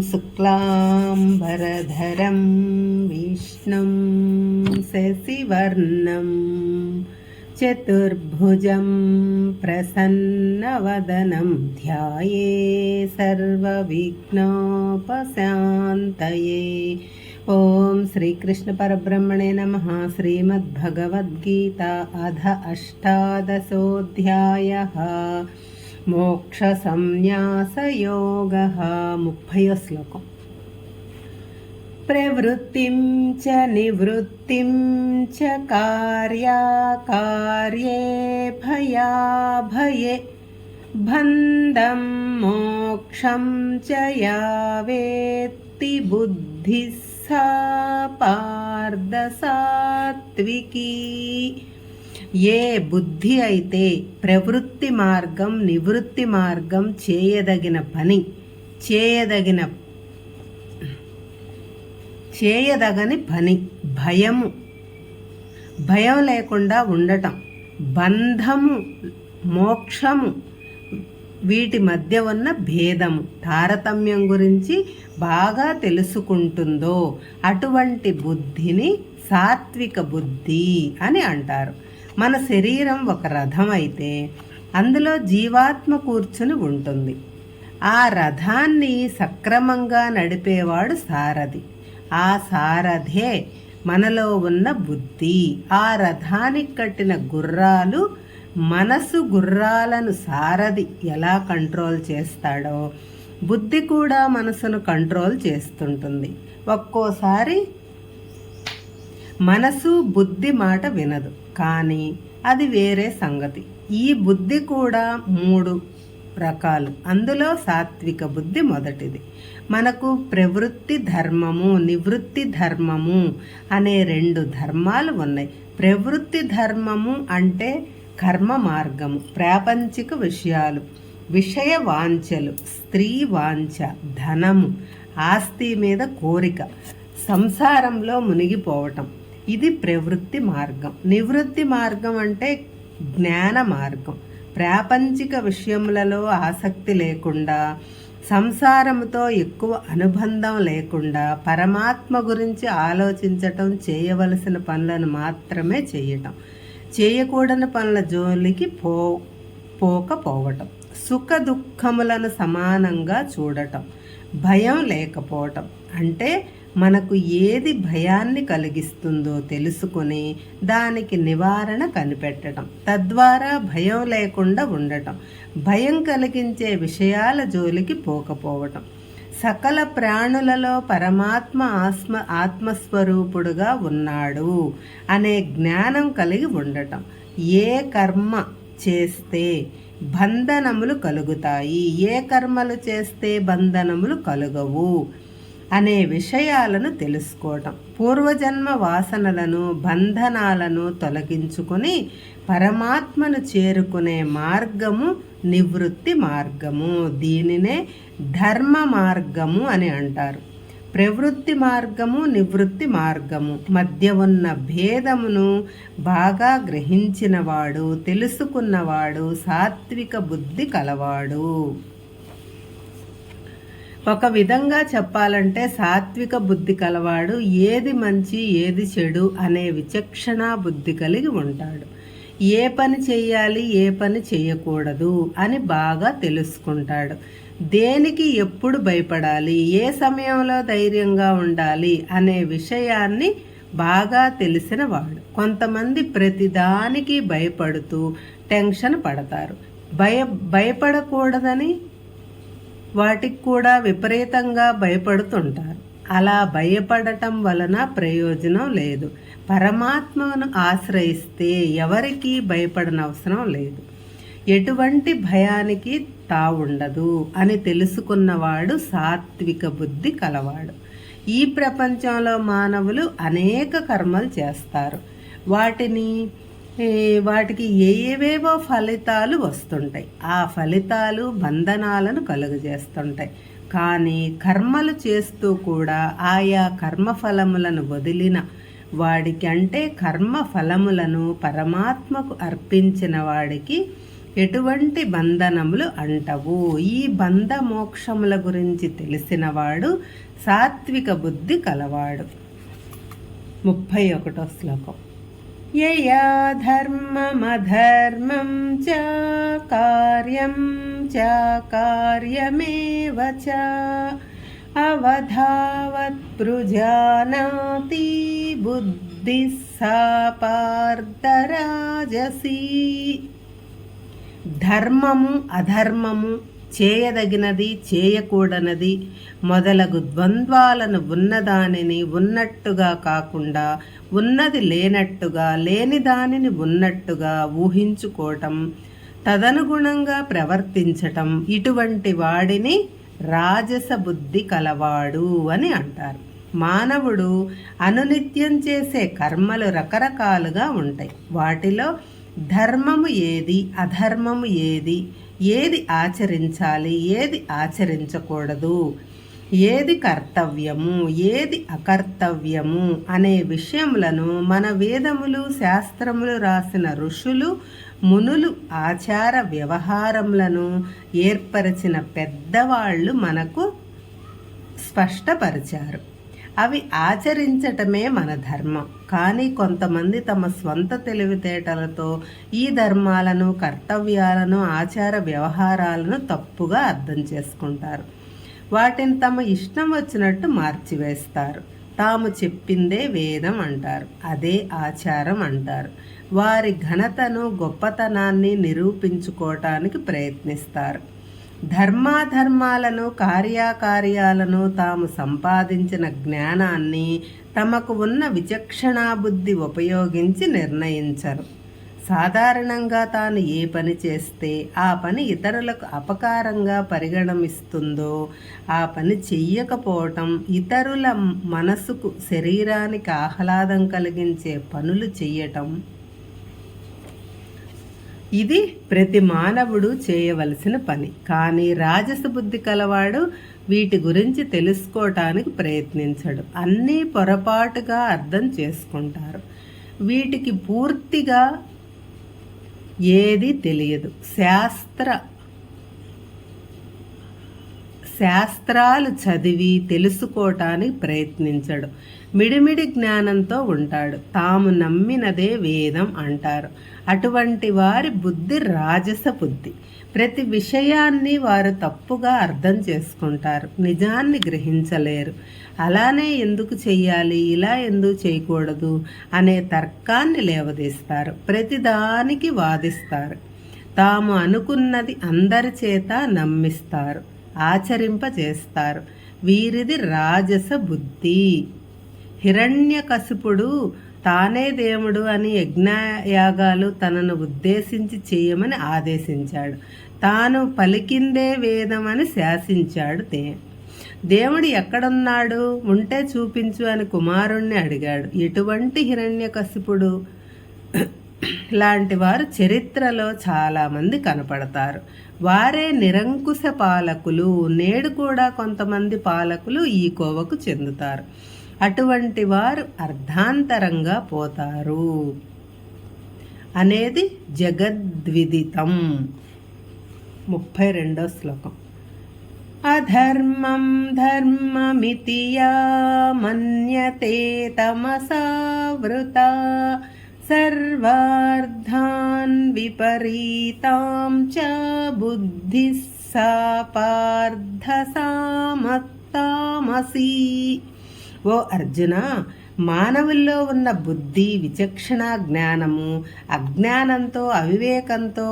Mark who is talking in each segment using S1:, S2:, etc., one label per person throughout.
S1: शुक्लाम्बरधरं विष्णुं शशिवर्णं चतुर्भुजं प्रसन्नवदनं ध्याये सर्वविघ्नोपशान्तये। ओम श्री कृष्ण परब्रह्मणे नमः। श्रीमद्भगवद्गीता अध अष्टादशोऽध्यायः मोक्षसंन्यासयोगः। 30వ శ్లోకం। प्रवृत्तिं च निवृत्तिं च कार्याकार्ये भयाभये बन्धं मोक्षं च या वेत्ति बुद्धिः सा पार्थ सात्विकी। ఏ బుద్ధి అయితే ప్రవృత్తి మార్గం నివృత్తి మార్గం చేయదగిన పని చేయదగని పని భయం లేకుండా ఉండటం, బంధము మోక్షము వీటి మధ్య ఉన్న భేదము తారతమ్యం గురించి బాగా తెలుసుకుంటుందో అటువంటి బుద్ధిని సాత్విక బుద్ధి అని అంటారు. మన శరీరం ఒక రథం అయితే అందులో జీవాత్మ కూర్చుని ఉంటుంది. ఆ రథాన్ని సక్రమంగా నడిపేవాడు సారథి. ఆ సారథే మనలో ఉన్న బుద్ధి. ఆ రథానికి కట్టిన గుర్రాలు మనసు గుర్రాలను సారథి ఎలా కంట్రోల్ చేస్తాడో బుద్ధి కూడా మనసును కంట్రోల్ చేస్తుంటుంది. ఒక్కోసారి మనసు బుద్ధి మాట వినదు, కానీ అది వేరే సంగతి. ఈ బుద్ధి కూడా 3 రకాలు. అందులో సాత్విక బుద్ధి మొదటిది. మనకు ప్రవృత్తి ధర్మము నివృత్తి ధర్మము అనే 2 ధర్మాలు ఉన్నాయి. ప్రవృత్తి ధర్మము అంటే కర్మ మార్గము, ప్రాపంచిక విషయాలు, విషయ వాంఛలు, స్త్రీ వాంఛ, ధనము, ఆస్తి మీద కోరిక, సంసారంలో మునిగిపోవటం, ఇది ప్రవృత్తి మార్గం. నివృత్తి మార్గం అంటే జ్ఞాన మార్గం. ప్రాపంచిక విషయములలో ఆసక్తి లేకుండా, సంసారముతో ఎక్కువ అనుబంధం లేకుండా పరమాత్మ గురించి ఆలోచించటం, చేయవలసిన పనులను మాత్రమే చేయటం, చేయకూడని పనుల జోలికి పోకపోవటం, సుఖ దుఃఖములను సమానంగా చూడటం, భయం లేకపోవటం అంటే మనకు ఏది భయాన్ని కలిగిస్తుందో తెలుసుకొని దానికి నివారణ కనిపెట్టడం, తద్వారా భయం లేకుండా ఉండటం, భయం కలిగించే విషయాల జోలికి పోకపోవటం, సకల ప్రాణులలో పరమాత్మ ఆత్మస్వరూపుడుగా ఉన్నాడు అనే జ్ఞానం కలిగి ఉండటం, ఏ కర్మ చేస్తే బంధనములు కలుగుతాయి, ఏ కర్మలు చేస్తే బంధనములు కలుగవు అనే విషయాలను తెలుసుకోవటం, పూర్వజన్మ వాసనలను బంధనాలను తొలగించుకొని పరమాత్మను చేరుకునే మార్గము నివృత్తి మార్గము. దీనినే ధర్మ మార్గము అని అంటారు. ప్రవృత్తి మార్గము నివృత్తి మార్గము మధ్య ఉన్న భేదమును బాగా గ్రహించినవాడు, తెలుసుకున్నవాడు సాత్విక బుద్ధి కలవాడు. ఒక విధంగా చెప్పాలంటే సాత్విక బుద్ధి కలవాడు ఏది మంచి ఏది చెడు అనే విచక్షణ బుద్ధి కలిగి ఉంటాడు. ఏ పని చేయాలి ఏ పని చేయకూడదు అని బాగా తెలుసుకుంటాడు. దేనికి ఎప్పుడు భయపడాలి, ఏ సమయంలో ధైర్యంగా ఉండాలి అనే విషయాన్ని బాగా తెలిసిన వాడు. కొంతమంది ప్రతిదానికి భయపడుతూ టెన్షన్ పడతారు. భయపడకూడదని వాటికి కూడా విపరీతంగా భయపడుతుంటారు. అలా భయపడటం వలన ప్రయోజనం లేదు. పరమాత్మను ఆశ్రయిస్తే ఎవరికీ భయపడనవసరం లేదు. ఎటువంటి భయానికి తావుండదు అని తెలుసుకున్నవాడు సాత్విక బుద్ధి కలవాడు. ఈ ప్రపంచంలో మానవులు అనేక కర్మలు చేస్తారు. వాటికి ఏవేవో ఫలితాలు వస్తుంటాయి. ఆ ఫలితాలు బంధనాలను కలుగజేస్తుంటాయి. కానీ కర్మలు చేస్తూ కూడా ఆయా కర్మఫలములను వదిలిన వాడికి, అంటే కర్మ ఫలములను పరమాత్మకు అర్పించిన వాడికి ఎటువంటి బంధనములు అంటవు. ఈ బంధ మోక్షముల గురించి తెలిసినవాడు సాత్విక బుద్ధి కలవాడు. 31వ శ్లోకం. యయా ధర్మమధర్మం చ కార్యం చ కార్యమేవ చ అవధావత్ పృజానాతి బుద్ధిః సా పార్థరాజసీ. ధర్మము అధర్మము, చేయదగినది చేయకూడనది మొదలగు ద్వంద్వాలను ఉన్నదానిని ఉన్నట్టుగా కాకుండా ఉన్నది లేనట్టుగా, లేని దానిని ఉన్నట్టుగా ఊహించుకోవటం, తదనుగుణంగా ప్రవర్తించటం, ఇటువంటి వాడిని రాజస బుద్ధి కలవాడు అని అంటారు. మానవుడు అనునిత్యం చేసే కర్మలు రకరకాలుగా ఉంటాయి. వాటిలో ధర్మము ఏది, అధర్మము ఏది, ఏది ఆచరించాలి, ఏది ఆచరించకూడదు, ఏది కర్తవ్యము, ఏది అకర్తవ్యము అనే విషయములను మన వేదములు శాస్త్రములు రాసిన ఋషులు మునులు ఆచార వ్యవహారములను ఏర్పరిచిన పెద్దవాళ్ళు మనకు స్పష్టపరిచారు. అవి ఆచరించటమే మన ధర్మం. కానీ కొంతమంది తమ స్వంత తెలివితేటలతో ఈ ధర్మాలను, కర్తవ్యాలను, ఆచార వ్యవహారాలను తప్పుగా అర్థం చేసుకుంటారు. వాటిని తమ ఇష్టం వచ్చినట్టు మార్చివేస్తారు. తాము చెప్పిందే వేదం అంటారు, అదే ఆచారం అంటారు. వారి ఘనతను, గొప్పతనాన్ని నిరూపించుకోవటానికి ప్రయత్నిస్తారు. ధర్మాధర్మాలను, కార్యాకార్యాలను, తాము సంపాదించిన జ్ఞానాన్ని, తమకు ఉన్న విచక్షణాబుద్ధి ఉపయోగించి నిర్ణయించరు. సాధారణంగా తాను ఏ పని చేస్తే ఆ పని ఇతరులకు అపకారంగా పరిగణమిస్తుందో ఆ పని చెయ్యకపోవటం, ఇతరుల మనసుకు, శరీరానికి ఆహ్లాదం కలిగించే పనులు చెయ్యటం, ఇది ప్రతి మానవుడు చేయవలసిన పని. కానీ రాజస బుద్ధి కలవాడు వీటి గురించి తెలుసుకోవటానికి ప్రయత్నించడు. అన్నీ పొరపాటుగా అర్థం చేసుకుంటారు. వీటికి పూర్తిగా ఏది తెలియదు. శాస్త్రాలు చదివి తెలుసుకోవటానికి ప్రయత్నించడు. మిడిమిడి జ్ఞానంతో ఉంటాడు. తాము నమ్మినదే వేదం అంటారు. అటువంటి వారి బుద్ధి రాజస బుద్ధి. ప్రతి విషయాన్ని వారు తప్పుగా అర్థం చేసుకుంటారు. నిజాన్ని గ్రహించలేరు. అలానే ఎందుకు చెయ్యాలి, ఇలా ఎందుకు చేయకూడదు అనే తర్కాన్ని లేవదీస్తారు. ప్రతిదానికి వాదిస్తారు. తాము అనుకున్నది అందరి చేత నమ్మిస్తారు, ఆచరింపజేస్తారు. వీరిది రాజస బుద్ధి. హిరణ్యకశిపుడు తానే దేవుడు అని యజ్ఞయాగాలు తనను ఉద్దేశించి చేయమని ఆదేశించాడు. తాను పలికిందే వేదమని శాసించాడు. దేవుడు ఎక్కడున్నాడు, ఉంటే చూపించు అని కుమారుణ్ణి అడిగాడు. ఎటువంటి హిరణ్యకశిపుడు లాంటి వారు చరిత్రలో చాలామంది కనపడతారు. వారే నిరంకుశ పాలకులు. నేడు కూడా కొంతమంది పాలకులు ఈ కోవకు చెందుతారు. అటువంటి వారు అర్ధాంతరంగా పోతారు అనేది జగద్విదితం. 32వ శ్లోకం. అధర్మం ధర్మమితి యా మన్యతే తమసావృతా సర్వార్థాన్ విపరీతాం చ బుద్ధిః సా పార్థ సామత్తామసి. ఓ అర్జున, మానవుల్లో ఉన్న బుద్ధి, విచక్షణ, జ్ఞానము అజ్ఞానంతో, అవివేకంతో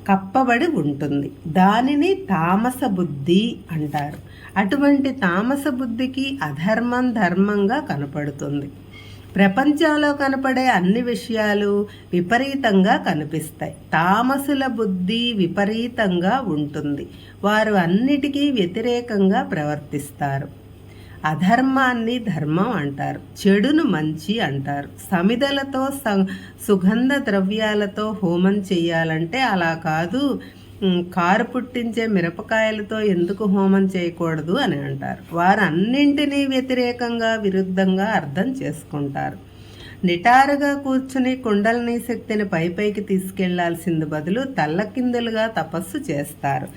S1: కప్పబడి ఉంటుంది. దానిని తామస బుద్ధి అంటారు. అటువంటి తామస బుద్ధికి అధర్మం ధర్మంగా కనపడుతుంది. ప్రపంచంలో కనపడే అన్ని విషయాలు విపరీతంగా కనిపిస్తాయి. తామసుల బుద్ధి విపరీతంగా ఉంటుంది. వారు అన్నిటికీ వ్యతిరేకంగా ప్రవర్తిస్తారు. అధర్మాన్ని ధర్మం అంటారు, చెడును మంచి అంటారు. సమిదలతో సుగంధ ద్రవ్యాలతో హోమం చేయాలంటే అలా కాదు, కారు పుట్టించే మిరపకాయలతో ఎందుకు హోమం చేయకూడదు అని అంటారు. వారు అన్నింటినీ వ్యతిరేకంగా, విరుద్ధంగా అర్థం చేసుకుంటారు. నిటారుగా కూర్చుని కుండలిని శక్తిని పైకి తీసుకెళ్లాల్సింది బదులు తల్లకిందులుగా తపస్సు చేస్తారు.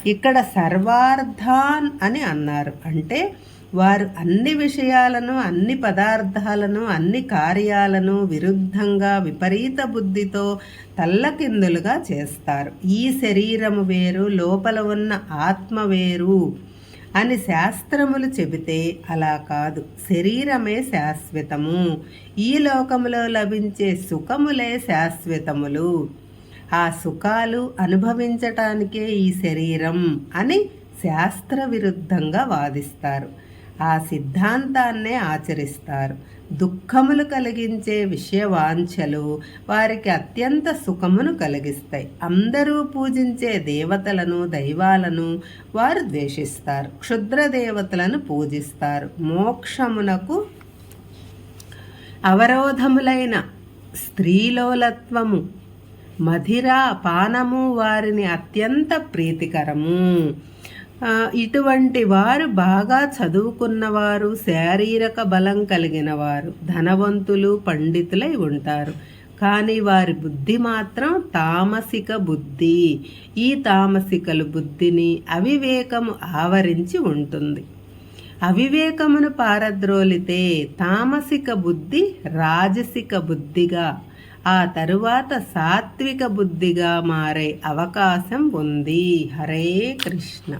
S1: ఇక్కడ సర్వార్థాన్ అని అన్నారు. అంటే వారు అన్ని విషయాలను, అన్ని పదార్థాలను, అన్ని కార్యాలను విరుద్ధంగా విపరీత బుద్ధితో తల్లకిందులుగా చేస్తారు. ఈ శరీరము వేరు, లోపల ఉన్న ఆత్మ వేరు అని శాస్త్రములు చెబితే అలా కాదు. శరీరమే శాశ్వతము, ఈ లోకములో లభించే సుఖములే శాశ్వతములు, ఆ సుఖాలు అనుభవించటానికే ఈ శరీరం అని శాస్త్ర విరుద్ధంగా వాదిస్తారు. ఆ సిద్ధాంతాన్నే ఆచరిస్తారు. దుఃఖములు కలిగించే విషయవాంఛలు వారికి అత్యంత సుఖమును కలిగిస్తాయి. అందరూ పూజించే దేవతలను, దైవాలను వారు ద్వేషిస్తారు. క్షుద్ర దేవతలను పూజిస్తారు. మోక్షమునకు అవరోధములైన స్త్రీలోలత్వము, మధిరా పానము వారిని అత్యంత ప్రీతికరము. ఇటువంటి వారు బాగా చదువుకున్నవారు, శారీరక బలం కలిగిన వారు, ధనవంతులు, పండితులై ఉంటారు. కానీ వారి బుద్ధి మాత్రం తామసిక బుద్ధి. ఈ తామసికలు బుద్ధిని అవివేకము ఆవరించి ఉంటుంది. అవివేకమును పారద్రోలితే తామసిక బుద్ధి రాజసిక బుద్ధిగా, ఆ తరువాత సాత్విక బుద్ధిగా మారే అవకాశం ఉంది. హరే కృష్ణ.